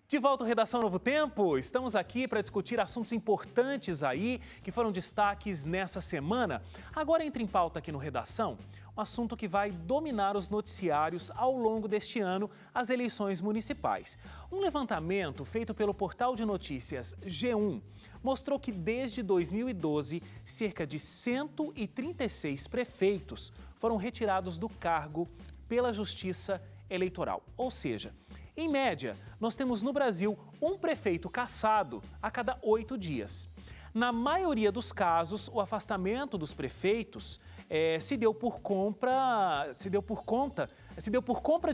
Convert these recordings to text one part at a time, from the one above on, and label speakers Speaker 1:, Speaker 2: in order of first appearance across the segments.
Speaker 1: De volta ao Redação Novo Tempo, estamos aqui para discutir assuntos importantes aí que foram destaques nessa semana. Agora entra em pauta aqui no Redação um assunto que vai dominar os noticiários ao longo deste ano, as eleições municipais. Um levantamento feito pelo portal de notícias G1 mostrou que desde 2012, cerca de 136 prefeitos foram retirados do cargo pela Justiça Eleitoral. Ou seja, em média, nós temos no Brasil um prefeito cassado a cada 8 dias. Na maioria dos casos, o afastamento dos prefeitos se deu por compra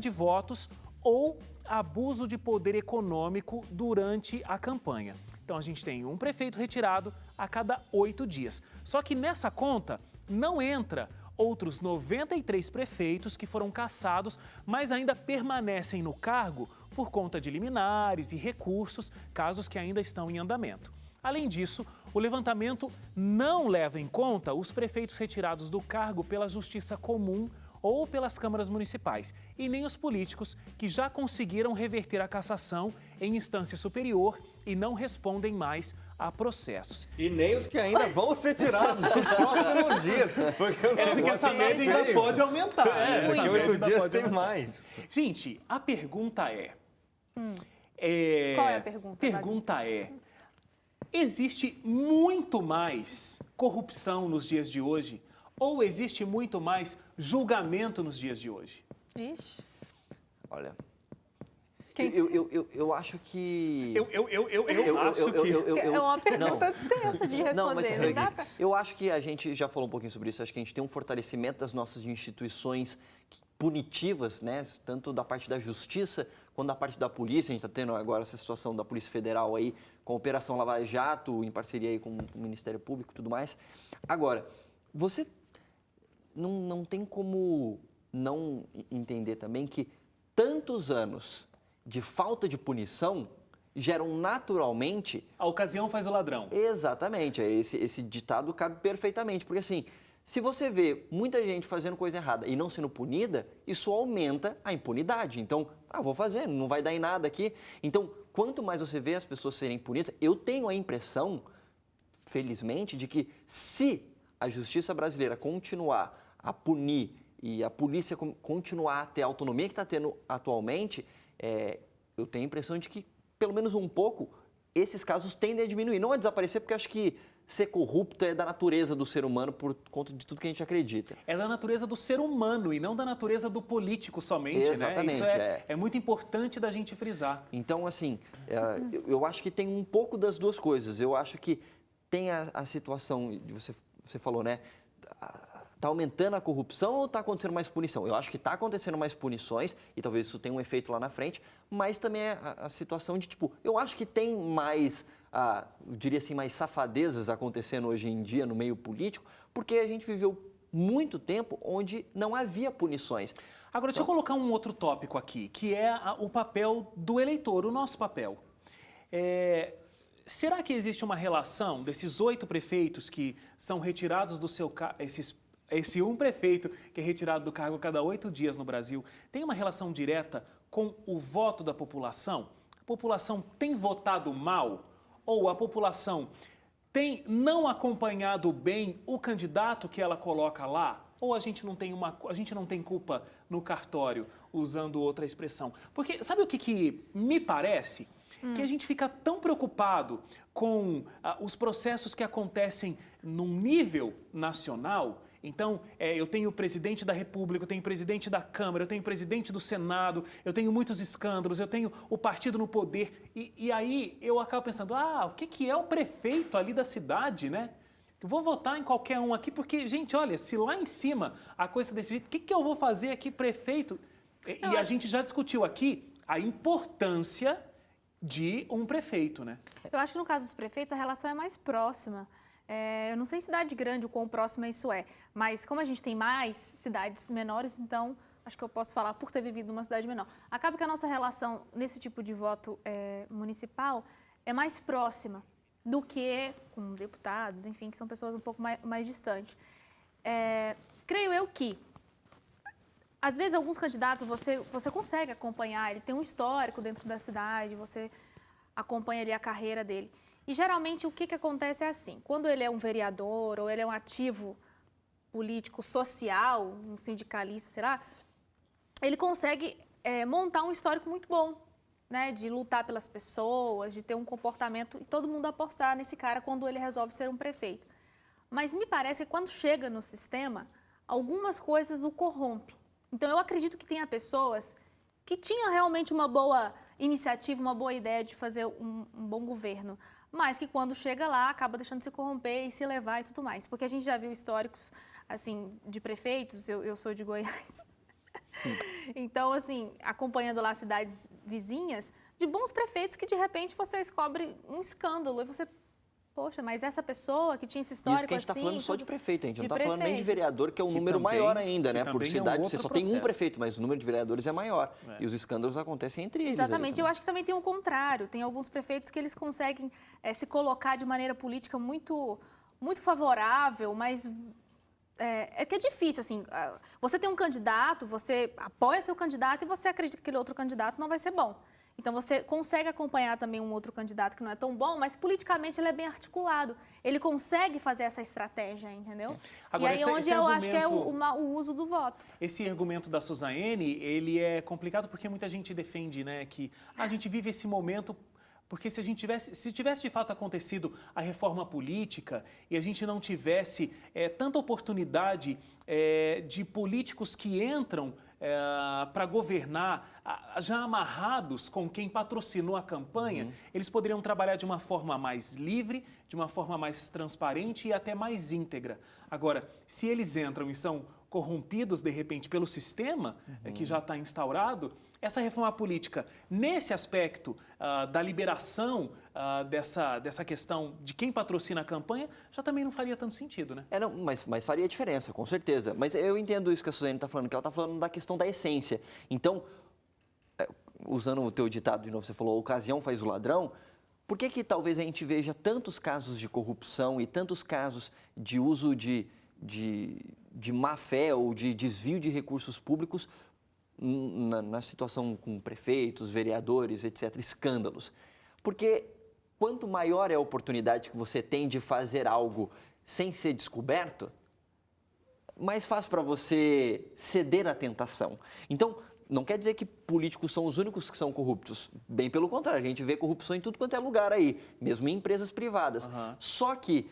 Speaker 1: de votos ou abuso de poder econômico durante a campanha. Então, a gente tem um prefeito retirado a cada 8 dias. Só que nessa conta não entra outros 93 prefeitos que foram cassados, mas ainda permanecem no cargo por conta de liminares e recursos, casos que ainda estão em andamento. Além disso, o levantamento não leva em conta os prefeitos retirados do cargo pela Justiça Comum ou pelas câmaras municipais, e nem os políticos que já conseguiram reverter a cassação em instância superior e não respondem mais a processos.
Speaker 2: E nem os que ainda vão ser tirados nos próximos dias.
Speaker 1: Porque essa média ainda pode aumentar.
Speaker 2: Porque 8 dias tem mais.
Speaker 1: Gente, a pergunta é...
Speaker 3: Qual é a pergunta?
Speaker 1: Pergunta é... Existe muito mais corrupção nos dias de hoje? Ou existe muito mais julgamento nos dias de hoje?
Speaker 3: Ixi.
Speaker 4: Olha, eu acho que...
Speaker 3: É uma pergunta tensa de responder,
Speaker 4: não, mas,
Speaker 3: não dá pra...
Speaker 4: Eu acho que a gente já falou um pouquinho sobre isso, acho que a gente tem um fortalecimento das nossas instituições punitivas, né? Tanto da parte da justiça quanto da parte da polícia. A gente está tendo agora essa situação da Polícia Federal aí, com a Operação Lava Jato, em parceria aí com o Ministério Público e tudo mais. Agora, você não tem como não entender também que tantos anos de falta de punição geram naturalmente...
Speaker 1: A ocasião faz o ladrão.
Speaker 4: Exatamente, esse ditado cabe perfeitamente, porque assim, se você vê muita gente fazendo coisa errada e não sendo punida, isso aumenta a impunidade. Então, vou fazer, não vai dar em nada aqui. Então, quanto mais você vê as pessoas serem punidas, eu tenho a impressão, felizmente, de que se a justiça brasileira continuar a punir e a polícia continuar a ter a autonomia que está tendo atualmente, eu tenho a impressão de que, pelo menos um pouco, esses casos tendem a diminuir. Não a desaparecer, porque acho que ser corrupto é da natureza do ser humano por conta de tudo que a gente acredita.
Speaker 1: É da natureza do ser humano e não da natureza do político somente,
Speaker 4: exatamente,
Speaker 1: né? Isso é muito importante da gente frisar.
Speaker 4: Então, assim, eu acho que tem um pouco das duas coisas. Eu acho que tem a situação, você falou, né? Está aumentando a corrupção ou está acontecendo mais punição? Eu acho que está acontecendo mais punições e talvez isso tenha um efeito lá na frente, mas também é a situação de, eu acho que tem mais, eu diria assim, mais safadezas acontecendo hoje em dia no meio político, porque a gente viveu muito tempo onde não havia punições.
Speaker 1: Agora, deixa eu colocar um outro tópico aqui, que é o papel do eleitor, o nosso papel. Será que existe uma relação desses 8 prefeitos que são retirados do seu cargo, esse um prefeito que é retirado do cargo a cada 8 dias no Brasil, tem uma relação direta com o voto da população? A população tem votado mal? Ou a população tem não acompanhado bem o candidato que ela coloca lá? Ou a gente não tem culpa no cartório, usando outra expressão? Porque sabe o que me parece? Que a gente fica tão preocupado com os processos que acontecem num nível nacional. Então, eu tenho o presidente da República, eu tenho o presidente da Câmara, eu tenho o presidente do Senado, eu tenho muitos escândalos, eu tenho o partido no poder. E aí eu acabo pensando, o que é o prefeito ali da cidade, né? Eu vou votar em qualquer um aqui, porque, gente, olha, se lá em cima a coisa está desse jeito, o que eu vou fazer aqui, prefeito? E a gente já discutiu aqui a importância de um prefeito, né?
Speaker 3: Eu acho que no caso dos prefeitos a relação é mais próxima. Eu não sei em cidade grande o quão próxima isso é, mas como a gente tem mais cidades menores, então acho que eu posso falar por ter vivido numa cidade menor. Acaba que a nossa relação nesse tipo de voto municipal é mais próxima do que com deputados, enfim, que são pessoas um pouco mais distantes. Creio eu que às vezes, alguns candidatos você consegue acompanhar, ele tem um histórico dentro da cidade, você acompanha ali a carreira dele. E, geralmente, o que acontece é assim, quando ele é um vereador ou ele é um ativo político social, um sindicalista, sei lá, ele consegue montar um histórico muito bom, né, de lutar pelas pessoas, de ter um comportamento, e todo mundo apostar nesse cara quando ele resolve ser um prefeito. Mas me parece que quando chega no sistema, algumas coisas o corrompem. Então, eu acredito que tenha pessoas que tinham realmente uma boa iniciativa, uma boa ideia de fazer um bom governo, mas que quando chega lá, acaba deixando de se corromper e se levar e tudo mais. Porque a gente já viu históricos, assim, de prefeitos, eu sou de Goiás, então, assim, acompanhando lá cidades vizinhas, de bons prefeitos que, de repente, você descobre um escândalo e você... Poxa, mas essa pessoa que tinha esse histórico
Speaker 4: Isso que a gente está
Speaker 3: assim,
Speaker 4: falando só de prefeito, a gente não
Speaker 3: de
Speaker 4: está falando nem de vereador, que é um número
Speaker 1: também-
Speaker 4: maior ainda, né?
Speaker 1: que
Speaker 4: Por
Speaker 1: também é um
Speaker 4: cidade,
Speaker 1: outro
Speaker 4: você só tem um
Speaker 1: processo.
Speaker 4: prefeito, mas o número de vereadores é maior. E os escândalos acontecem entre eles. ali
Speaker 3: Exatamente, eu
Speaker 4: também.
Speaker 3: acho que também tem o contrário. Tem alguns prefeitos que eles conseguem se colocar de maneira política muito, muito favorável, mas é que é difícil, assim. Você tem um candidato, você apoia seu candidato e você acredita que aquele outro candidato não vai ser bom. Então, você consegue acompanhar também um outro candidato que não é tão bom, mas politicamente ele é bem articulado. Ele consegue fazer essa estratégia, entendeu?
Speaker 1: Agora,
Speaker 3: e aí
Speaker 1: esse-
Speaker 3: onde
Speaker 1: esse
Speaker 3: eu acho que é
Speaker 1: argumento-
Speaker 3: o uso do voto.
Speaker 1: Esse argumento da Suzane, ele é complicado porque muita gente defende, né, que a gente vive esse momento porque se tivesse de fato acontecido a reforma política e a gente não tivesse tanta oportunidade de políticos que entram para governar já amarrados com quem patrocinou a campanha, eles poderiam trabalhar de uma forma mais livre, de uma forma mais transparente e até mais íntegra. Agora, se eles entram e são corrompidos, de repente, pelo sistema que já está instaurado, essa reforma política, nesse aspecto da liberação dessa questão de quem patrocina a campanha, já também não faria tanto sentido, né?
Speaker 4: Não, mas faria diferença, com certeza. Mas eu entendo isso que a Suzane está falando, que ela está falando da questão da essência. Então, usando o teu ditado de novo, você falou, a ocasião faz o ladrão. Por que talvez a gente veja tantos casos de corrupção e tantos casos de uso de má-fé ou de desvio de recursos públicos na situação com prefeitos, vereadores, etc., escândalos? Porque quanto maior é a oportunidade que você tem de fazer algo sem ser descoberto, mais fácil para você ceder à tentação. Então, não quer dizer que políticos são os únicos que são corruptos. Bem pelo contrário, a gente vê corrupção em tudo quanto é lugar aí, mesmo em empresas privadas. Só que,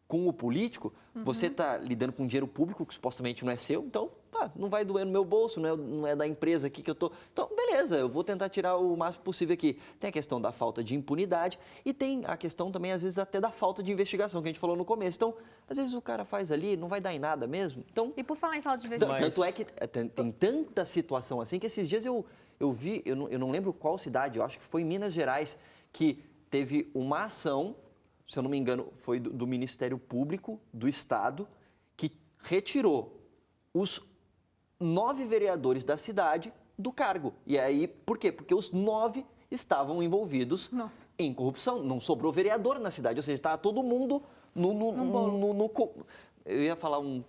Speaker 4: com o político, você está lidando com dinheiro público que supostamente não é seu, então não vai doer no meu bolso, não é da empresa aqui que eu estou. Então, beleza, eu vou tentar tirar o máximo possível aqui. Tem a questão da falta de impunidade e tem a questão também, às vezes, até da falta de investigação, que a gente falou no começo. Então, às vezes o cara faz ali, não vai dar em nada mesmo. Então,
Speaker 3: E por falar em falta de investigação...
Speaker 4: tanto é que tem tanta situação assim que esses dias eu vi, eu não lembro qual cidade, eu acho que foi em Minas Gerais, que teve uma ação, se eu não me engano, foi do Ministério Público do Estado, que retirou os 9 vereadores da cidade do cargo. E aí, por quê? Porque os 9 estavam envolvidos em corrupção. Não sobrou vereador na cidade, ou seja, estava todo mundo eu ia falar um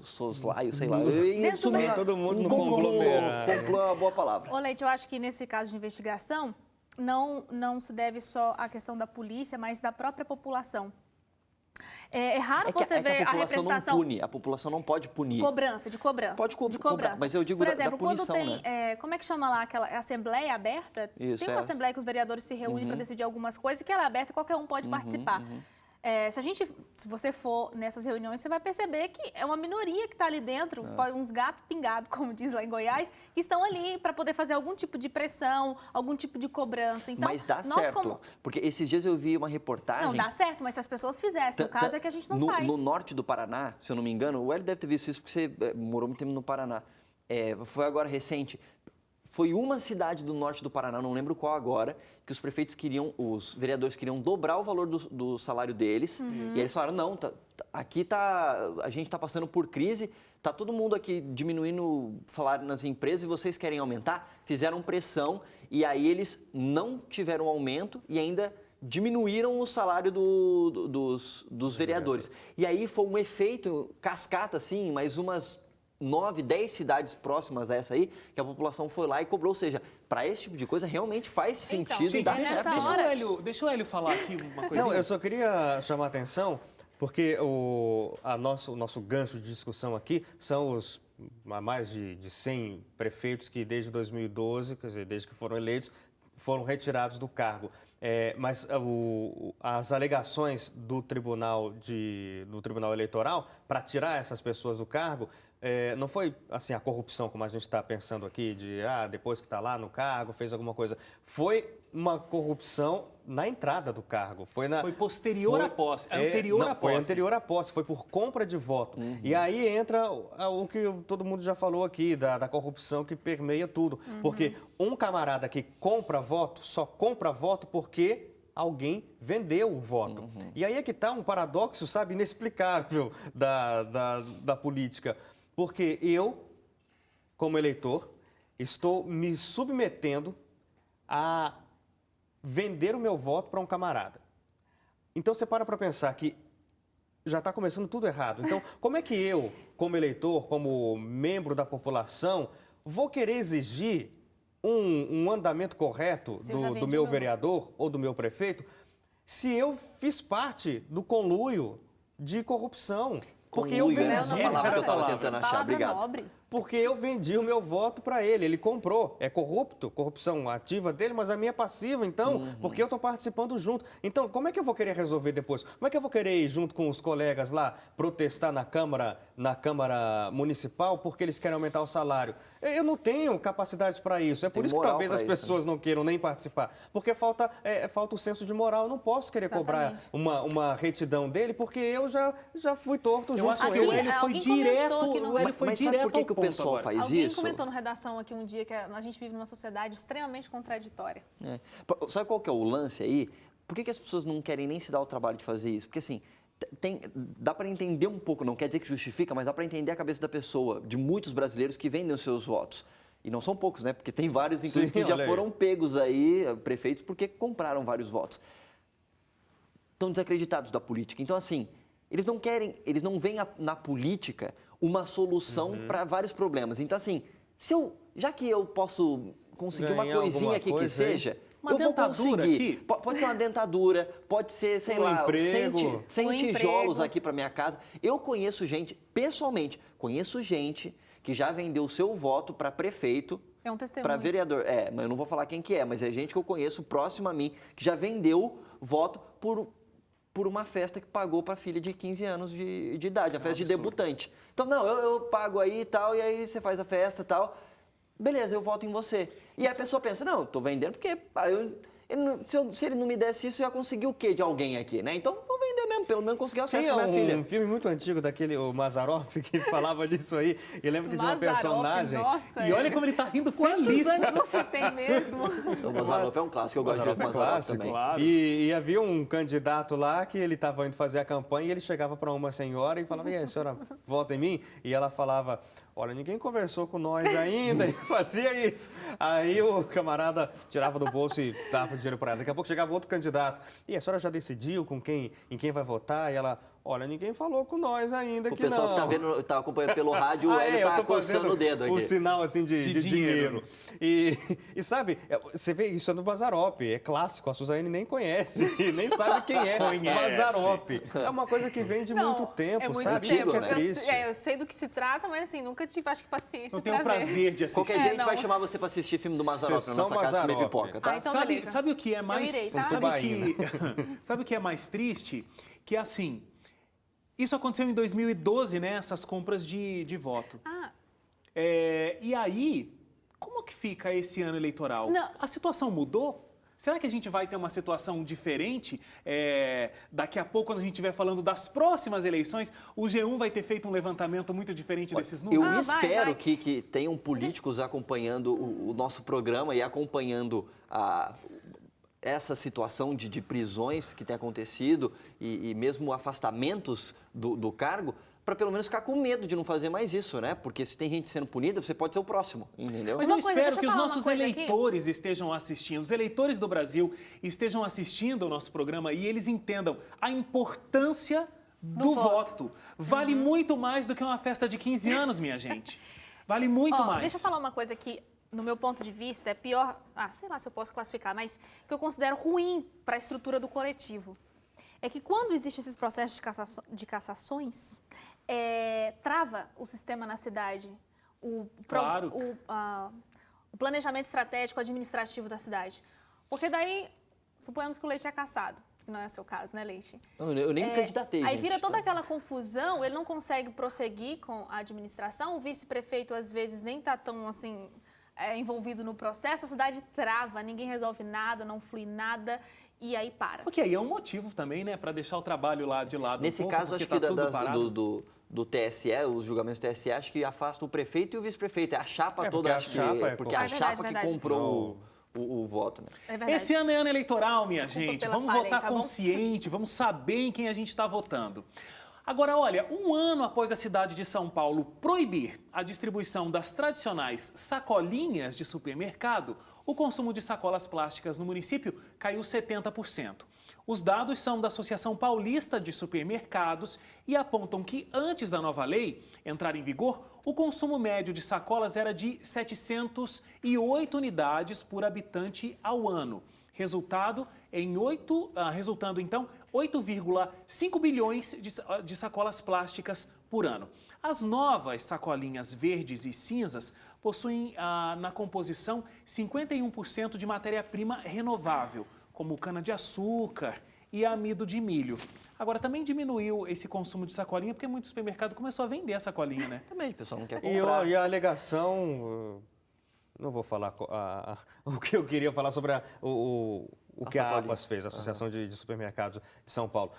Speaker 4: soslaio, sei lá. Eu ia
Speaker 3: Dentro
Speaker 4: sumir.
Speaker 3: da-
Speaker 2: Todo mundo no
Speaker 4: Complô
Speaker 2: conglomerado.
Speaker 4: é uma boa palavra.
Speaker 3: Ô, Leite, eu acho que nesse caso de investigação, não se deve só à questão da polícia, mas da própria população. É raro você ver
Speaker 4: a
Speaker 3: a
Speaker 4: população
Speaker 3: representação...
Speaker 4: não pune, a população não pode punir.
Speaker 3: De cobrança.
Speaker 4: Pode
Speaker 3: de cobrança.
Speaker 4: mas eu digo
Speaker 3: Por
Speaker 4: da
Speaker 3: exemplo,
Speaker 4: punição,
Speaker 3: quando tem,
Speaker 4: né?
Speaker 3: como é que chama lá, aquela assembleia aberta?
Speaker 4: Isso,
Speaker 3: tem uma assembleia que os vereadores se reúnem para decidir algumas coisas, que ela é aberta e qualquer um pode participar. Se você for nessas reuniões, você vai perceber que é uma minoria que está ali dentro, uns gatos pingados, como diz lá em Goiás, que estão ali para poder fazer algum tipo de pressão, algum tipo de cobrança. Então,
Speaker 4: Mas dá
Speaker 3: nós
Speaker 4: certo, porque esses dias eu vi uma reportagem...
Speaker 3: Não, dá certo, mas se as pessoas fizessem, o caso é que a gente não faz.
Speaker 4: No norte do Paraná, se eu não me engano, o Hélio deve ter visto isso porque você morou muito tempo no Paraná. Foi agora recente. Foi uma cidade do norte do Paraná, não lembro qual agora, que os vereadores queriam dobrar o valor do salário deles. E eles falaram, não, a gente está passando por crise, está todo mundo aqui diminuindo o salário nas empresas e vocês querem aumentar? Fizeram pressão e aí eles não tiveram aumento e ainda diminuíram o salário dos vereadores. E aí foi um efeito cascata, assim, mais umas 9, 10 cidades próximas a essa aí, que a população foi lá e cobrou. Ou seja, para esse tipo de coisa realmente faz sentido e
Speaker 3: gente,
Speaker 4: dá
Speaker 3: nessa
Speaker 4: certo.
Speaker 3: hora-
Speaker 1: Deixa o Hélio falar aqui uma coisinha.
Speaker 2: Não, eu só queria chamar a atenção, porque o nosso gancho de discussão aqui são os mais de 100 prefeitos que desde 2012, quer dizer, desde que foram eleitos, foram retirados do cargo. Mas as alegações do Tribunal Eleitoral para tirar essas pessoas do cargo não foi assim a corrupção como a gente está pensando aqui, de depois que está lá no cargo, fez alguma coisa. Foi uma corrupção na entrada do cargo. Foi
Speaker 1: posterior à posse, anterior à posse.
Speaker 2: Foi anterior à posse, foi por compra de voto. E aí entra o que todo mundo já falou aqui, da corrupção que permeia tudo. Porque um camarada que compra voto, só compra voto porque alguém vendeu o voto. E aí é que está um paradoxo, sabe, inexplicável da política. Porque eu, como eleitor, estou me submetendo a vender o meu voto para um camarada. Então você para pensar que já está começando tudo errado. Então, como é que eu, como eleitor, como membro da população, vou querer exigir um andamento correto do meu vereador ou do meu prefeito se eu fiz parte do conluio de corrupção? Porque eu
Speaker 4: Conluio,
Speaker 2: vendi.
Speaker 4: essa palavra que eu estava tentando achar.
Speaker 3: Palavra
Speaker 4: Obrigado.
Speaker 3: nobre.
Speaker 2: Porque eu vendi o meu voto para ele, ele comprou. É corrupto, corrupção ativa dele, mas a minha é passiva, então, porque eu estou participando junto. Então, como é que eu vou querer resolver depois? Como é que eu vou querer ir junto com os colegas lá, protestar na Câmara Municipal porque eles querem aumentar o salário? Eu não tenho capacidade para isso. É por isso que
Speaker 4: moral
Speaker 2: talvez
Speaker 4: pra
Speaker 2: as
Speaker 4: isso,
Speaker 2: pessoas não queiram nem participar. Porque falta o senso de moral. Eu não posso querer cobrar uma retidão dele, porque eu já fui torto
Speaker 1: Eu
Speaker 2: junto
Speaker 1: acho
Speaker 2: com
Speaker 1: que
Speaker 2: ele.
Speaker 1: o Hélio foi
Speaker 3: Alguém comentou
Speaker 1: direto.
Speaker 3: que não-
Speaker 1: O Hélio foi
Speaker 4: Mas sabe
Speaker 1: direto
Speaker 4: por que
Speaker 1: ao
Speaker 4: o
Speaker 1: ponto
Speaker 4: pessoal
Speaker 1: agora.
Speaker 4: faz
Speaker 3: Alguém
Speaker 4: isso?
Speaker 3: comentou no Redação aqui um dia que a gente vive numa sociedade extremamente contraditória.
Speaker 4: Sabe qual que é o lance aí? Por que as pessoas não querem nem se dar o trabalho de fazer isso? Porque assim, dá para entender um pouco, não quer dizer que justifica, mas dá para entender a cabeça da pessoa, de muitos brasileiros que vendem os seus votos. E não são poucos, né? Porque tem vários, inclusive,
Speaker 2: Sim,
Speaker 4: que já
Speaker 2: olha aí.
Speaker 4: foram pegos aí, prefeitos, porque compraram vários votos. Estão desacreditados da política. Então, assim, eles não veem na política uma solução para vários problemas. Então, assim, já que eu posso conseguir uma
Speaker 2: Ganhar
Speaker 4: coisinha
Speaker 2: alguma
Speaker 4: aqui que
Speaker 2: coisa aí.
Speaker 4: seja,
Speaker 1: Uma
Speaker 4: eu vou
Speaker 1: dentadura
Speaker 4: conseguir.
Speaker 1: aqui?
Speaker 4: Pode ser uma dentadura, pode ser, sei
Speaker 2: Um
Speaker 4: lá,
Speaker 2: emprego.
Speaker 4: 100
Speaker 3: Um
Speaker 4: tijolos
Speaker 3: emprego.
Speaker 4: aqui para minha casa. Eu conheço gente, pessoalmente, que já vendeu o seu voto para prefeito,
Speaker 3: É um testemunho.
Speaker 4: para vereador. Mas eu não vou falar quem que é, mas é gente que eu conheço próximo a mim, que já vendeu voto por uma festa que pagou para a filha de 15 anos de idade, a festa de debutante. Então, não, eu pago aí e tal, e aí você faz a festa e tal. Beleza, eu voto em você. E a pessoa pensa, não, eu tô vendendo porque se ele não me desse isso, eu ia conseguir o quê de alguém aqui, né? Então, vou vender mesmo, pelo menos conseguir uma festa
Speaker 2: Tinha
Speaker 4: pra minha filha.
Speaker 2: um filme muito antigo daquele, o Mazzaropi, que falava disso aí. Eu lembro que tinha uma
Speaker 3: Mazzaropi,
Speaker 2: personagem...
Speaker 3: nossa,
Speaker 1: E olha como ele tá rindo
Speaker 3: Quantos
Speaker 1: feliz.
Speaker 3: anos você tem mesmo?
Speaker 4: O Mazzaropi é um clássico, eu gosto de ver o Mazzaropi também.
Speaker 1: claro.
Speaker 2: E havia um candidato lá que ele estava indo fazer a campanha e ele chegava para uma senhora e falava, e aí, a senhora vota em mim? E ela falava, olha, ninguém conversou com nós ainda, e fazia isso. Aí o camarada tirava do bolso e dava o dinheiro para ela. Daqui a pouco chegava outro candidato. E a senhora já decidiu em quem vai votar? E ela, olha, ninguém falou com nós ainda
Speaker 4: O
Speaker 2: que não.
Speaker 4: pessoal que tá acompanhando pelo rádio, ele
Speaker 2: eu
Speaker 4: tá
Speaker 2: tô
Speaker 4: coçando
Speaker 2: fazendo
Speaker 4: o dedo aqui.
Speaker 2: O sinal assim de
Speaker 1: dinheiro.
Speaker 2: dinheiro. E sabe, você vê isso é no Mazzaropi, é clássico, a Suzane nem conhece, nem sabe quem é Mazzaropi. É uma coisa que vem de muito tempo,
Speaker 3: é muito
Speaker 2: sabe?
Speaker 3: tempo.
Speaker 2: Isso que é triste.
Speaker 3: Eu sei do que se trata, mas assim, nunca tive, acho que paciência
Speaker 1: Não tenho o
Speaker 3: pra ver.
Speaker 1: prazer de assistir.
Speaker 4: Qualquer dia a gente
Speaker 3: não.
Speaker 4: vai chamar você para assistir filme do Mazzaropi na
Speaker 2: Sessão
Speaker 4: nossa casa comer
Speaker 2: Mazzaropi.
Speaker 4: pipoca, tá?
Speaker 3: Então,
Speaker 1: sabe,
Speaker 3: beleza.
Speaker 1: sabe o que é mais,
Speaker 3: irei, tá?
Speaker 1: sabe o que é mais triste? Que é assim, isso aconteceu em 2012, né? Essas compras de voto.
Speaker 3: Ah,
Speaker 1: E aí, como que fica esse ano eleitoral?
Speaker 3: Não.
Speaker 1: A situação mudou? Será que a gente vai ter uma situação diferente? Daqui a pouco, quando a gente estiver falando das próximas eleições, o G1 vai ter feito um levantamento muito diferente desses
Speaker 4: Eu
Speaker 1: números?
Speaker 4: espero
Speaker 3: vai.
Speaker 4: que tenham políticos acompanhando o nosso programa e acompanhando essa situação de prisões que tem acontecido e mesmo afastamentos do cargo, para pelo menos ficar com medo de não fazer mais isso, né? Porque se tem gente sendo punida, você pode ser o próximo, entendeu?
Speaker 1: Mas
Speaker 3: Uma
Speaker 1: eu
Speaker 3: coisa,
Speaker 1: espero
Speaker 3: deixa eu
Speaker 1: que os
Speaker 3: falar uma
Speaker 1: nossos
Speaker 3: coisa aqui.
Speaker 1: eleitores estejam assistindo, os eleitores do Brasil estejam assistindo o nosso programa e eles entendam a importância do voto. Vale muito mais do que uma festa de 15 anos, minha gente. Vale muito mais.
Speaker 3: Deixa eu falar uma coisa que, no meu ponto de vista, é pior, sei lá se eu posso classificar, mas que eu considero ruim para a estrutura do coletivo. É que quando existem esses processos de cassações, trava o sistema na cidade,
Speaker 1: Claro.
Speaker 3: o planejamento estratégico administrativo da cidade. Porque daí, suponhamos que o Leite é cassado, que não é o seu caso, né, Leite?
Speaker 4: Não, eu nem me candidatei,
Speaker 3: Aí
Speaker 4: gente.
Speaker 3: vira toda aquela confusão, ele não consegue prosseguir com a administração, o vice-prefeito às vezes nem está tão assim envolvido no processo, a cidade trava, ninguém resolve nada, não flui nada e aí para.
Speaker 1: Porque aí é um motivo também, né, para deixar o trabalho lá de lado.
Speaker 4: Nesse
Speaker 1: pouco,
Speaker 4: caso,
Speaker 1: porque
Speaker 4: acho que
Speaker 1: tá tudo parado.
Speaker 4: do TSE, os julgamentos do TSE, acho que afasta o prefeito e o vice-prefeito. É a chapa
Speaker 2: porque
Speaker 4: toda,
Speaker 2: a
Speaker 4: acho
Speaker 2: chapa
Speaker 4: porque
Speaker 2: é
Speaker 4: a
Speaker 3: verdade,
Speaker 4: chapa
Speaker 3: verdade.
Speaker 4: que comprou o voto, né?
Speaker 3: É verdade.
Speaker 1: Esse ano é ano eleitoral, minha
Speaker 3: Desculpa
Speaker 1: gente.
Speaker 3: pela
Speaker 1: Vamos
Speaker 3: falha aí,
Speaker 1: votar
Speaker 3: tá bom?
Speaker 1: consciente, vamos saber em quem a gente está votando. Agora, olha, um ano após a cidade de São Paulo proibir a distribuição das tradicionais sacolinhas de supermercado, o consumo de sacolas plásticas no município caiu 70%. Os dados são da Associação Paulista de Supermercados e apontam que antes da nova lei entrar em vigor, o consumo médio de sacolas era de 708 unidades por habitante ao ano. Resultando, então, 8,5 bilhões de sacolas plásticas por ano. As novas sacolinhas verdes e cinzas possuem na composição 51% de matéria-prima renovável, como cana-de-açúcar e amido de milho. Agora, também diminuiu esse consumo de sacolinha, porque muito supermercado começou a vender a sacolinha, né?
Speaker 4: Também, o pessoal não quer
Speaker 2: E,
Speaker 4: comprar.
Speaker 2: e a alegação, não vou falar o que eu queria falar sobre o que a
Speaker 4: sacolinha.
Speaker 2: APAS fez, a Associação de Supermercados de São Paulo.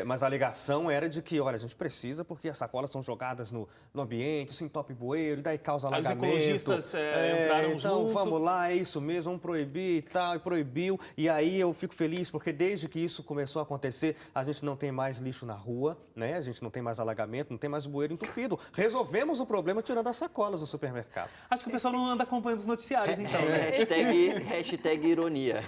Speaker 2: Mas a alegação era de que, olha, a gente precisa porque as sacolas são jogadas no ambiente, se entope bueiro, e daí causa
Speaker 1: Aí os
Speaker 2: alagamento.
Speaker 1: ecologistas entraram
Speaker 2: então,
Speaker 1: junto.
Speaker 2: vamos lá, é isso mesmo, vamos proibir e tal, e proibiu. E aí eu fico feliz porque desde que isso começou a acontecer, a gente não tem mais lixo na rua, né? A gente não tem mais alagamento, não tem mais bueiro entupido. Resolvemos o problema tirando as sacolas do supermercado.
Speaker 1: Acho que o pessoal não anda acompanhando os noticiários, então, né?
Speaker 4: Hashtag ironia.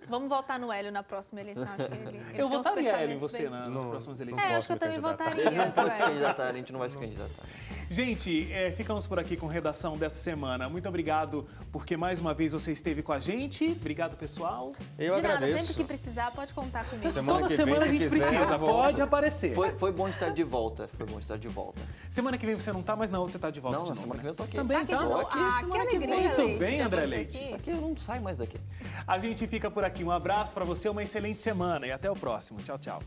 Speaker 3: Vamos votar no Hélio na próxima eleição. Acho que ele
Speaker 1: Eu
Speaker 3: tem uns
Speaker 1: votaria, Hélio, em
Speaker 3: pensamentos
Speaker 1: você
Speaker 3: bem-
Speaker 1: nas
Speaker 2: Não-
Speaker 1: próximas
Speaker 2: não
Speaker 1: eleições.
Speaker 3: Eu acho
Speaker 2: posso
Speaker 3: que eu
Speaker 2: me
Speaker 3: também
Speaker 2: candidatar.
Speaker 3: votaria.
Speaker 4: Ele não pode se
Speaker 3: Hélio.
Speaker 4: candidatar, a gente não vai se candidatar.
Speaker 1: Gente, ficamos por aqui com redação dessa semana. Muito obrigado porque mais uma vez você esteve com a gente. Obrigado, pessoal.
Speaker 2: Eu
Speaker 3: De nada,
Speaker 2: agradeço.
Speaker 3: sempre que precisar, pode contar comigo.
Speaker 2: Semana
Speaker 1: Toda
Speaker 2: que vem,
Speaker 1: semana a
Speaker 2: se
Speaker 1: gente
Speaker 2: quiser,
Speaker 1: precisa,
Speaker 2: eu volto.
Speaker 1: pode aparecer.
Speaker 4: Foi bom estar de volta, foi bom estar de volta.
Speaker 1: Semana que vem você não tá, mas na outra você tá de volta
Speaker 4: Não,
Speaker 1: de
Speaker 4: na
Speaker 1: novo,
Speaker 4: semana que
Speaker 1: né?
Speaker 4: vem eu tô aqui.
Speaker 1: Também
Speaker 3: Aqui de
Speaker 1: tá.
Speaker 3: novo.
Speaker 4: aqui,
Speaker 3: Ah, que
Speaker 4: semana que
Speaker 3: alegria,
Speaker 4: vem.
Speaker 1: Muito
Speaker 3: Leite,
Speaker 1: bem,
Speaker 3: ter
Speaker 1: André
Speaker 3: você
Speaker 1: Leite.
Speaker 3: aqui.
Speaker 4: Aqui eu não saio mais daqui.
Speaker 1: A gente fica por aqui. Um abraço pra você, uma excelente semana e até o próximo. Tchau, tchau.